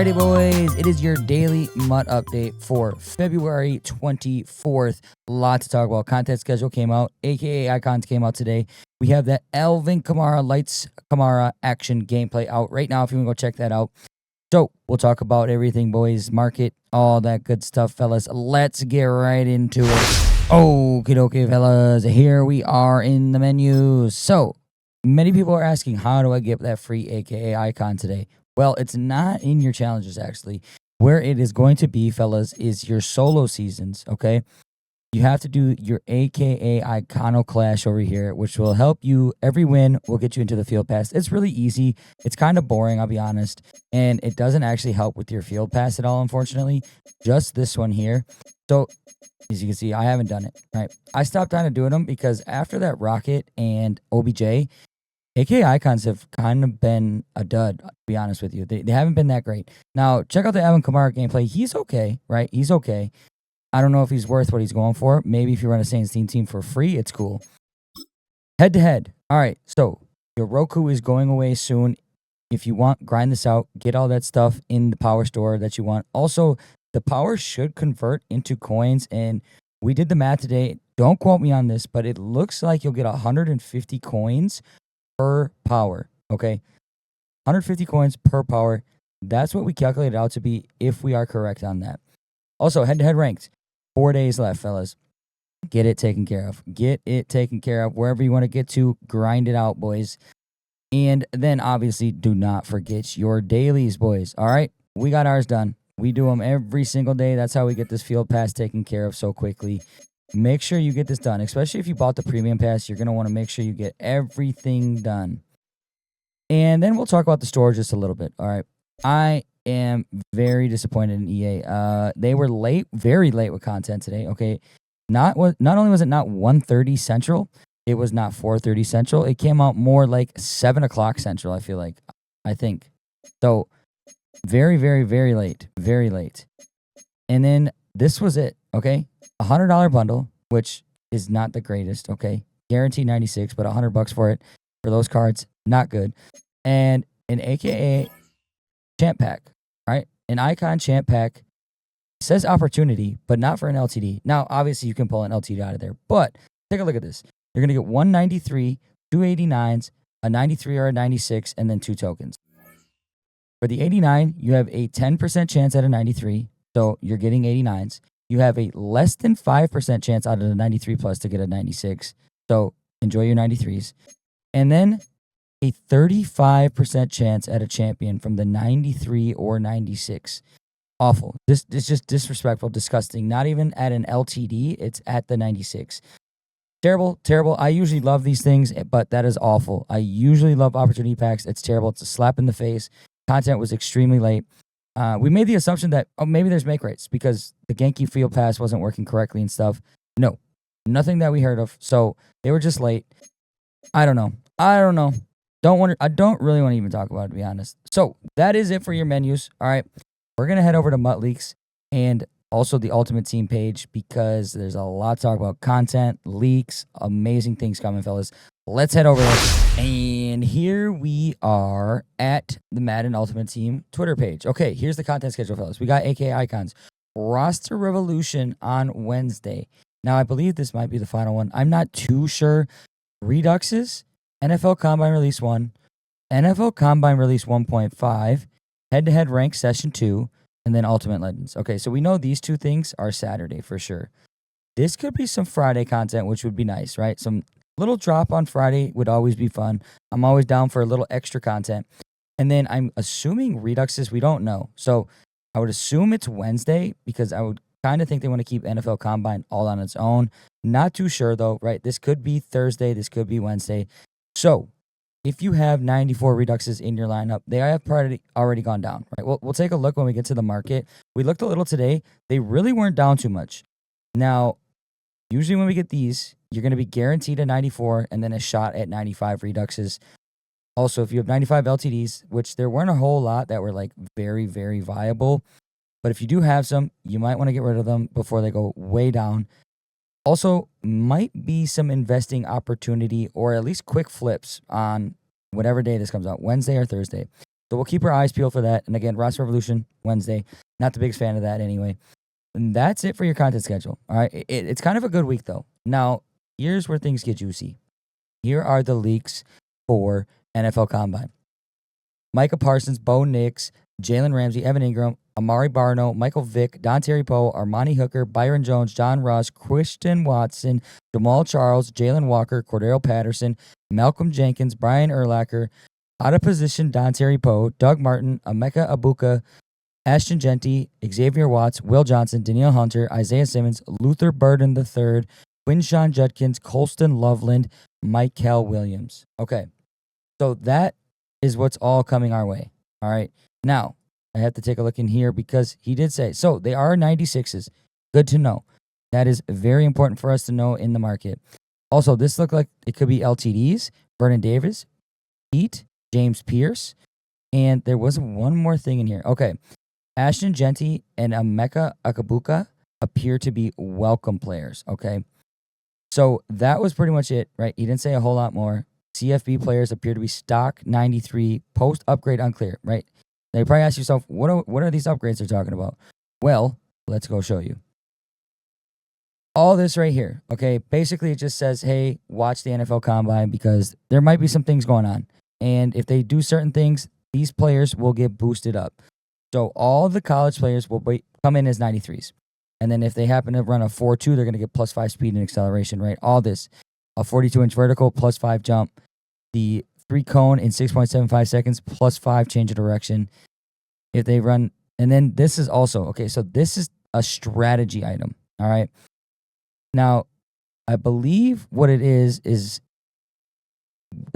Alrighty, boys. It is your daily MUT update for February 24th. A lot to talk about. Content schedule came out, aka icons came out today. We have that Alvin Kamara Lights Kamara action gameplay out right now if you want to go check that out. So we'll talk about everything, boys. Market, all that good stuff, fellas. Let's get right into it. Okie dokie, fellas. Here we are in the menu. So many people are asking, how do I get that free aka icon today? Well, it's not in your challenges, actually. Where it is going to be, fellas, is your solo seasons, okay? You have to do your aka Iconoclash over here, which will help you. Every win will get you into the field pass. It's really easy. It's kind of boring, I'll be honest. And it doesn't actually help with your field pass at all, unfortunately. Just this one here. So, as you can see, I haven't done it, right? I stopped kind of doing them because after that Rocket and OBJ, aka icons have kind of been a dud, to be honest with you. They haven't been that great. Now, check out the Alvin Kamara gameplay. He's okay, right? He's okay. I don't know if he's worth what he's going for. Maybe if you run a Saints team for free, it's cool. Head to head. All right, so your Roku is going away soon. If you want, grind this out. Get all that stuff in the power store that you want. Also, the power should convert into coins, and we did the math today. Don't quote me on this, but it looks like you'll get 150 coins per power, okay? 150 coins per power. That's what we calculated out to be if we are correct on that. Also, head-to-head ranked. 4 days left, fellas. Get it taken care of. Get it taken care of. Wherever you want to get to, grind it out, boys. And then, obviously, do not forget your dailies, boys. All right? We got ours done. We do them every single day. That's how we get this field pass taken care of so quickly. Make sure you get this done, especially if you bought the premium pass. You're going to want to make sure you get everything done. And then we'll talk about the store just a little bit. All right. I am very disappointed in EA. They were late, very late with content today. Okay. Not only was it not 1:30 Central, it was not 4:30 Central. It came out more like 7 o'clock Central, I think. So very, very, very late. Very late. And then this was it. Okay. $100 bundle, which is not the greatest, okay? Guaranteed 96, but $100 for it for those cards, not good. And an AKA champ pack, right? An icon champ pack says opportunity, but not for an LTD. Now, obviously, you can pull an LTD out of there, but take a look at this. You're going to get 193, 289s, a 93 or a 96, and then 2 tokens. For the 89, you have a 10% chance at a 93, so you're getting 89s. You have a less than 5% chance out of the 93 plus to get a 96. So enjoy your 93s. And then a 35% chance at a champion from the 93 or 96. Awful. This is just disrespectful, disgusting. Not even at an LTD, it's at the 96. Terrible, terrible. I usually love these things, but that is awful. I usually love opportunity packs. It's terrible. It's a slap in the face. Content was extremely late. We made the assumption that, maybe there's make rates because the Genki field pass wasn't working correctly and stuff. No, nothing that we heard of. So they were just late. I don't know. I don't really want to even talk about it, to be honest. So that is it for your menus. All right. We're going to head over to MUT Leaks and also the Ultimate Team page because there's a lot to talk about. Content, leaks, amazing things coming, fellas. Let's head over there. And here we are at the Madden Ultimate Team Twitter page. Okay, here's the content schedule, fellas. We got AK Icons. Roster Revolution on Wednesday. Now, I believe this might be the final one. I'm not too sure. Reduxes, NFL Combine Release 1, NFL Combine Release 1.5, Head-to-Head Rank Session 2, and then Ultimate Legends. Okay, so we know these 2 things are Saturday for sure. This could be some Friday content, which would be nice, right? Some little drop on Friday would always be fun. I'm always down for a little extra content. And then I'm assuming Reduxes, we don't know. So I would assume it's Wednesday because I would kind of think they want to keep NFL Combine all on its own. Not too sure though, right? This could be Thursday. This could be Wednesday. So if you have 94 Reduxes in your lineup, they have already gone down, right? We'll take a look when we get to the market. We looked a little today. They really weren't down too much. Now, usually when we get these, you're going to be guaranteed a 94 and then a shot at 95 Reduxes. Also, if you have 95 LTDs, which there weren't a whole lot that were like very, very viable, but if you do have some, you might want to get rid of them before they go way down. Also, might be some investing opportunity or at least quick flips on whatever day this comes out, Wednesday or Thursday. So we'll keep our eyes peeled for that. And again, Roster Revolution Wednesday. Not the biggest fan of that anyway. And that's it for your content schedule. All right. It's kind of a good week, though. Now, here's where things get juicy. Here are the leaks for NFL Combine. Micah Parsons, Bo Nix, Jalen Ramsey, Evan Ingram, Amari Barno, Michael Vick, Don Terry Poe, Armani Hooker, Byron Jones, John Ross, Christian Watson, Jamal Charles, Jalen Walker, Cordero Patterson, Malcolm Jenkins, Brian Urlacher, out of position Don Terry Poe, Doug Martin, Emeka Abuka, Ashton Genty, Xavier Watts, Will Johnson, Danielle Hunter, Isaiah Simmons, Luther Burden III, Quinshawn Judkins, Colston Loveland, Michael Williams. Okay, so that is what's all coming our way. All right, now I have to take a look in here because he did say, so they are 96s. Good to know. That is very important for us to know in the market. Also, this looked like it could be LTDs, Vernon Davis, Pete, James Pierce, and there was one more thing in here. Okay, Ashton Genty and Emeka Akabuka appear to be welcome players, okay? So that was pretty much it, right? He didn't say a whole lot more. CFB players appear to be stock 93, post upgrade unclear, right? Now you probably ask yourself, what are these upgrades they're talking about? Well, let's go show you. All this right here, okay? Basically, it just says, hey, watch the NFL Combine because there might be some things going on. And if they do certain things, these players will get boosted up. So all the college players will come in as 93s. And then if they happen to run a 4.2, they're going to get +5 speed and acceleration, right? All this. A 42-inch vertical, +5 jump. The 3 cone in 6.75 seconds, +5 change of direction. If they run, and then this is also, okay, so this is a strategy item, all right? Now, I believe what it is,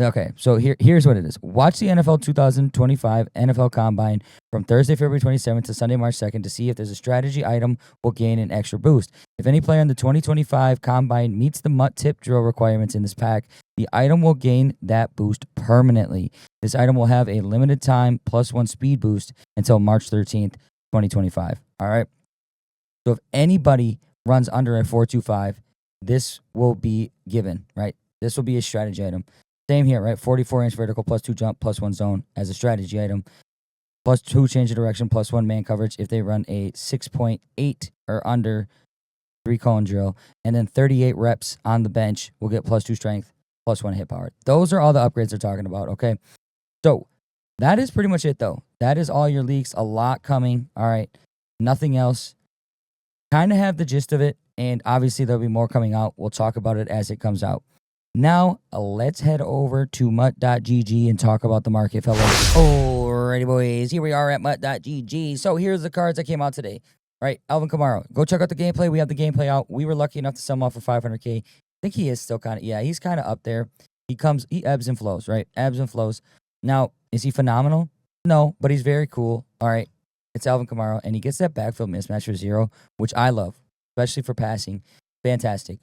okay, so here's what it is. Watch the NFL 2025 NFL Combine from Thursday, February 27th to Sunday, March 2nd to see if there's a strategy item will gain an extra boost. If any player in the 2025 Combine meets the MUT tip drill requirements in this pack, the item will gain that boost permanently. This item will have a limited time +1 speed boost until March 13th, 2025. All right? So if anybody runs under a 4.25, this will be given, right? This will be a strategy item. Same here, right? 44-inch vertical, +2 jump, +1 zone as a strategy item. +2 change of direction, +1 man coverage if they run a 6.8 or under 3 cone drill. And then 38 reps on the bench will get +2 strength, +1 hit power. Those are all the upgrades they're talking about, okay? So that is pretty much it, though. That is all your leaks. A lot coming. All right. Nothing else. Kind of have the gist of it. And obviously, there'll be more coming out. We'll talk about it as it comes out. Now, let's head over to MUT.gg and talk about the market, fellas. Alrighty, boys. Here we are at MUT.gg. So here's the cards that came out today. Right, Alvin Kamara. Go check out the gameplay. We have the gameplay out. We were lucky enough to sell him off for 500K. I think he is still kind of, yeah, he's kind of up there. He ebbs and flows, right? Ebbs and flows. Now, is he phenomenal? No, but he's very cool. All right, it's Alvin Kamara, and he gets that backfield mismatch for 0, which I love, especially for passing. Fantastic.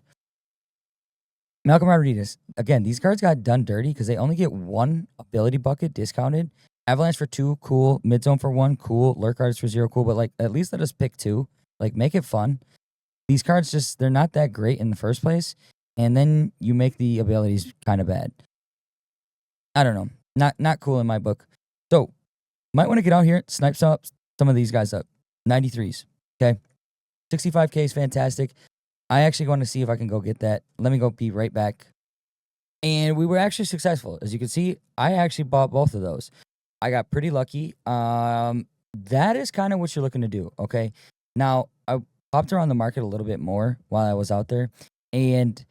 Malcolm Rodriguez. Again, these cards got done dirty because they only get 1 ability bucket discounted. Avalanche for 2, cool. Midzone for 1, cool. Lurk artist for 0, cool. But like, at least let us pick 2. Like, make it fun. These cards just, they're not that great in the first place. And then you make the abilities kind of bad. I don't know. Not cool in my book. So, might want to get out here, snipe some of these guys up. 93s. Okay. 65K is fantastic. I actually want to see if I can go get that. Let me go be right back. And we were actually successful. As you can see, I actually bought both of those. I got pretty lucky. That is kind of what you're looking to do, okay? Now, I popped around the market a little bit more while I was out there. And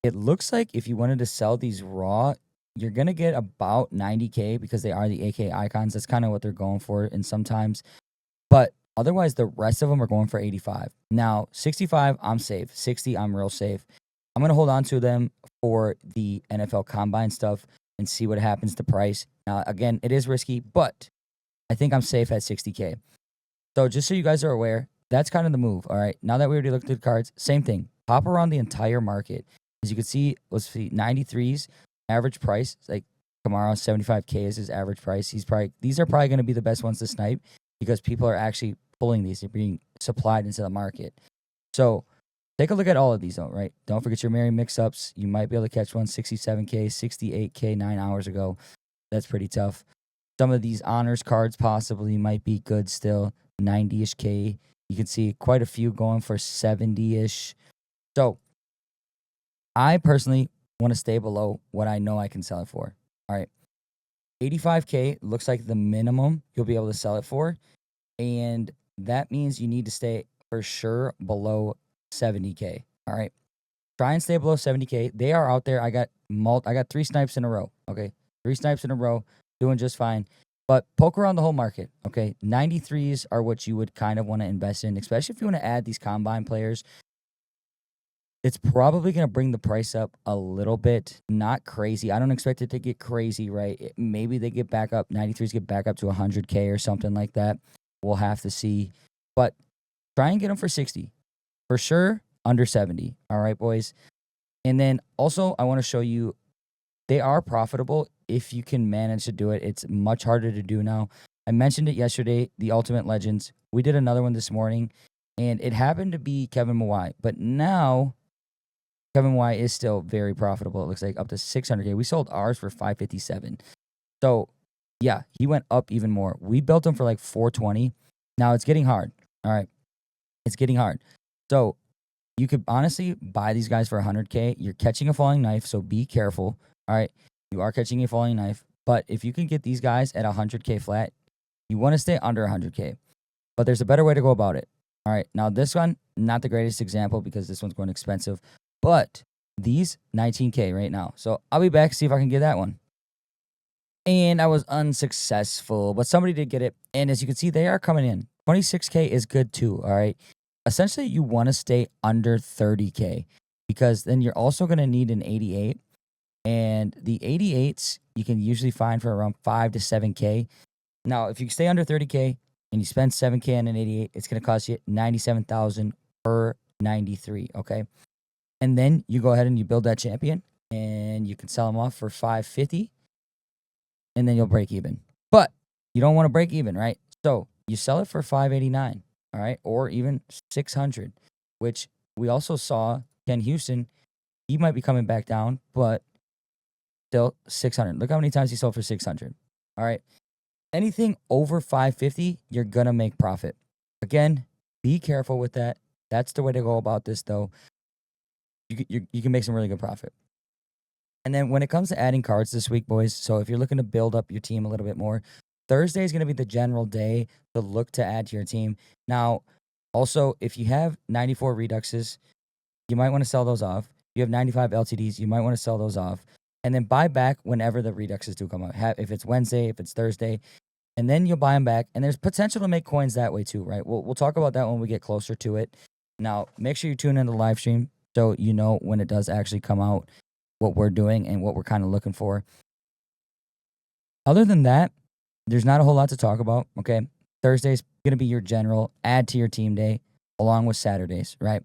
it looks like if you wanted to sell these raw, you're going to get about 90K because they are the AK icons. That's kind of what they're going for. And sometimes, but otherwise, the rest of them are going for 85. Now, 65, I'm safe. 60, I'm real safe. I'm going to hold on to them for the NFL Combine stuff and see what happens to price. Now, again, it is risky, but I think I'm safe at 60K. So just so you guys are aware, that's kind of the move, all right? Now that we already looked at the cards, same thing. Hop around the entire market. As you can see, let's see, 93s, average price, like Kamara, 75K is his average price. These are probably going to be the best ones to snipe because people are actually pulling these. They're being supplied into the market. So take a look at all of these, though, right? Don't forget your Merry mix-ups. You might be able to catch one 67K, 68K 9 hours ago. That's pretty tough. Some of these honors cards possibly might be good still, 90-ish K. You can see quite a few going for 70-ish. So I personally want to stay below what I know I can sell it for. All right. 85K looks like the minimum you'll be able to sell it for. And that means you need to stay for sure below 70K. All right. Try and stay below 70K. They are out there. I got 3 snipes in a row. Okay. 3 snipes in a row. Doing just fine. But poke around the whole market. Okay. 93s are what you would kind of want to invest in, especially if you want to add these combine players. It's probably going to bring the price up a little bit. Not crazy. I don't expect it to get crazy, right? Maybe they get back up. 93s get back up to 100K or something like that. We'll have to see. But try and get them for 60. For sure, under 70. All right, boys. And then also, I want to show you they are profitable if you can manage to do it. It's much harder to do now. I mentioned it yesterday, the Ultimate Legends. We did another one this morning, and it happened to be Kevin Mawai. But now, Kevin Mawai is still very profitable. It looks like up to 600K. We sold ours for 557. So, yeah, he went up even more. We built him for like 420. Now, it's getting hard. All right. It's getting hard. So, you could honestly buy these guys for 100K. You're catching a falling knife, so be careful. All right. You are catching a falling knife. But if you can get these guys at 100K flat, you want to stay under 100K. But there's a better way to go about it. All right. Now, this one, not the greatest example because this one's going expensive. But these 19K right now. So I'll be back, see if I can get that one. And I was unsuccessful, but somebody did get it. And as you can see, they are coming in. 26K is good too. All right. Essentially, you want to stay under 30K because then you're also going to need an 88. And the 88s you can usually find for around 5 to 7K. Now, if you stay under 30K and you spend 7K on an 88, it's going to cost you 97,000 per 93. Okay. And then you go ahead and you build that champion and you can sell them off for 550 and then you'll break even. But you don't want to break even, right? So you sell it for 589, all right? Or even 600, which we also saw Ken Houston, he might be coming back down, but still 600. Look how many times he sold for 600, all right? Anything over 550, you're going to make profit. Again, be careful with that. That's the way to go about this, though. You can make some really good profit. And then when it comes to adding cards this week, boys, so if you're looking to build up your team a little bit more, Thursday is going to be the general day to look to add to your team. Now, also, if you have 94 Reduxes, you might want to sell those off. If you have 95 LTDs, you might want to sell those off. And then buy back whenever the Reduxes do come out. If it's Wednesday, if it's Thursday, and then you'll buy them back. And there's potential to make coins that way too, right? We'll talk about that when we get closer to it. Now, make sure you tune in to the live stream so you know when it does actually come out, what we're doing and what we're kind of looking for. Other than that, there's not a whole lot to talk about, okay? Thursday's going to be your general add to your team day along with Saturdays, right?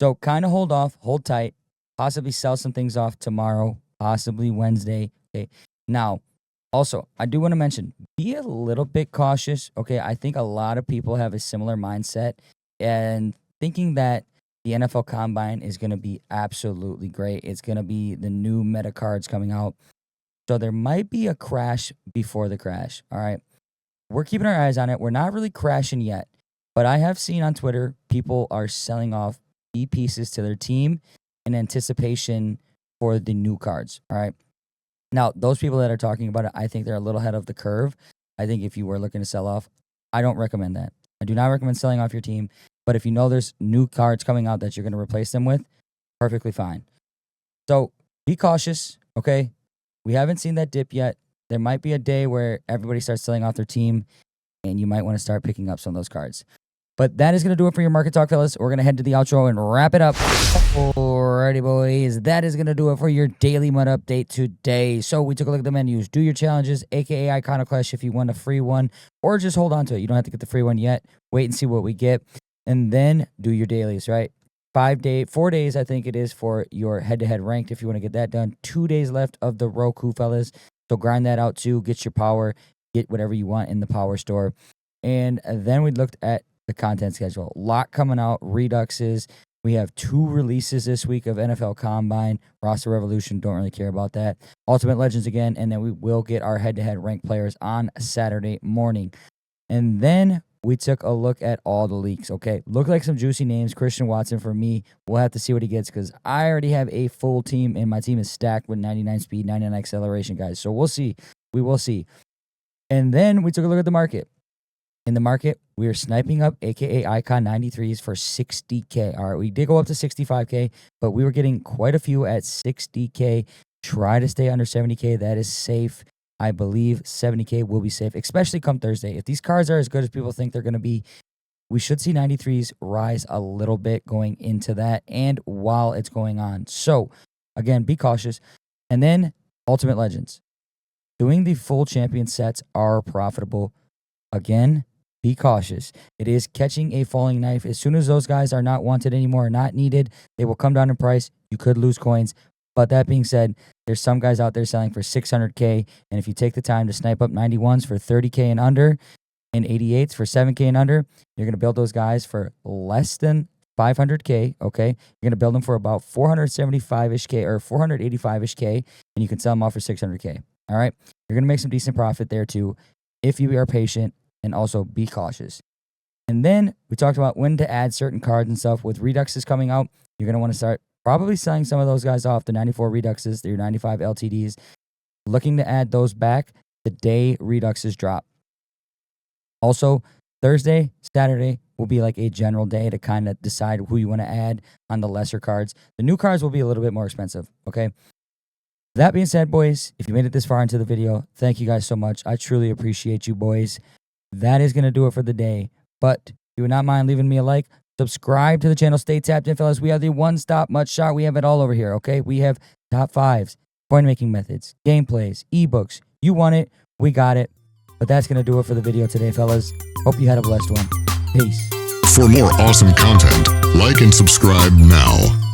So kind of hold off, hold tight, possibly sell some things off tomorrow, possibly Wednesday, okay? Now, also, I do want to mention, be a little bit cautious, okay? I think a lot of people have a similar mindset and thinking that the NFL Combine is going to be absolutely great. It's going to be the new meta cards coming out. So there might be a crash before the crash, all right? We're keeping our eyes on it. We're not really crashing yet, but I have seen on Twitter people are selling off key pieces to their team in anticipation for the new cards, all right? Now, those people that are talking about it, I think they're a little ahead of the curve. I think if you were looking to sell off, I don't recommend that. I do not recommend selling off your team. But if you know there's new cards coming out that you're going to replace them with, perfectly fine. So be cautious, okay? We haven't seen that dip yet. There might be a day where everybody starts selling off their team, and you might want to start picking up some of those cards. But that is going to do it for your market talk, fellas. We're going to head to the outro and wrap it up. Alrighty, boys. That is going to do it for your Daily MUT update today. So we took a look at the menus. Do your challenges, a.k.a. Iconoclash if you want a free one, or just hold on to it. You don't have to get the free one yet. Wait and see what we get. And then do your dailies, right? 4 days, I think it is, for your head-to-head ranked if you want to get that done. 2 days left of the Roku, fellas. So grind that out too. Get your power. Get whatever you want in the power store. And then we looked at the content schedule. A lot coming out. Reduxes. We have 2 releases this week of NFL Combine. Roster Revolution, don't really care about that. Ultimate Legends again, and then we will get our head-to-head ranked players on Saturday morning. And then we took a look at all the leaks. Okay, look like some juicy names. Christian Watson for me. We'll have to see what he gets because I already have a full team, and my team is stacked with 99 speed, 99 acceleration, guys. So we'll see. We will see. And then we took a look at the market. In the market, we are sniping up AKA Icon 93s for 60K. All right, we did go up to 65K, but we were getting quite a few at 60K. Try to stay under 70K. That is safe. I believe 70K will be safe, especially come Thursday. If these cards are as good as people think they're going to be, we should see 93s rise a little bit going into that and while it's going on. So, again, be cautious. And then Ultimate Legends. Doing the full champion sets are profitable. Again, be cautious. It is catching a falling knife. As soon as those guys are not wanted anymore, not needed, they will come down in price. You could lose coins. But that being said, there's some guys out there selling for 600K. And if you take the time to snipe up 91s for 30K and under and 88s for 7K and under, you're going to build those guys for less than 500K, okay? You're going to build them for about 475-ish K or 485-ish K, and you can sell them off for 600K, all right? You're going to make some decent profit there too if you are patient and also be cautious. And then we talked about when to add certain cards and stuff. With Reduxes coming out, you're going to want to start probably selling some of those guys off, the 94 Reduxes, your 95 LTDs, looking to add those back the day Reduxes drop. Also, Thursday, Saturday will be like a general day to kind of decide who you want to add on the lesser cards. The new cards will be a little bit more expensive, okay? That being said, boys, if you made it this far into the video, thank you guys so much. I truly appreciate you, boys. That is going to do it for the day. But if you would not mind leaving me a like, subscribe to the channel. Stay tapped in, fellas. We have the one-stop MUT shop. We have it all over here, okay? We have top 5s, coin-making methods, gameplays, ebooks. You want it, we got it. But that's going to do it for the video today, fellas. Hope you had a blessed one. Peace. For more awesome content, like and subscribe now.